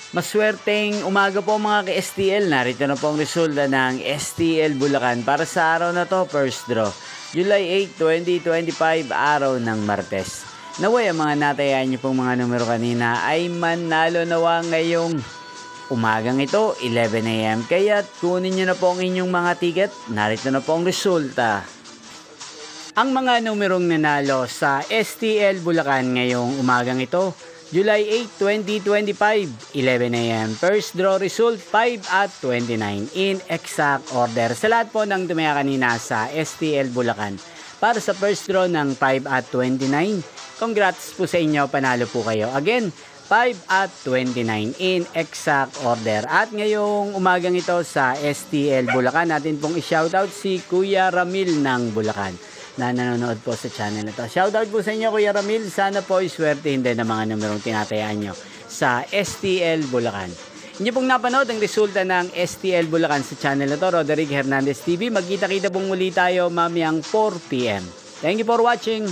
Maswerteng umaga po mga ka-STL. Narito na po ang resulta ng STL Bulacan para sa araw na to, first draw. July 8, 2025, araw ng Martes. Naway ang mga natayaan niyo pong mga numero kanina ay manalo nawa ngayong umagang ito, 11 AM. Kaya kunin niyo na po ang inyong mga ticket. Narito na po ang resulta. Ang mga numerong nanalo sa STL Bulacan ngayong umagang ito, July 8, 2025, 11 AM. First draw result 5 at 29 in exact order. Sa lahat po ng tumaya kanina sa STL Bulacan. Para sa first draw ng 5 at 29, congrats po sa inyo, panalo po kayo. Again, 5 at 29 in exact order. At ngayong umagang ito sa STL Bulacan, natin pong i-shoutout si Kuya Ramil ng Bulacan na nanonood po sa channel na to. Shoutout po sa inyo Kuya Ramil. Sana po iswertehin din ang mga numerong tinatayaan nyo sa STL Bulacan. Inyo pong napanood ang resulta ng STL Bulacan sa channel na to, Roderick Hernandez TV. Magkita-kita pong muli tayo mamayang 4 PM. Thank you for watching.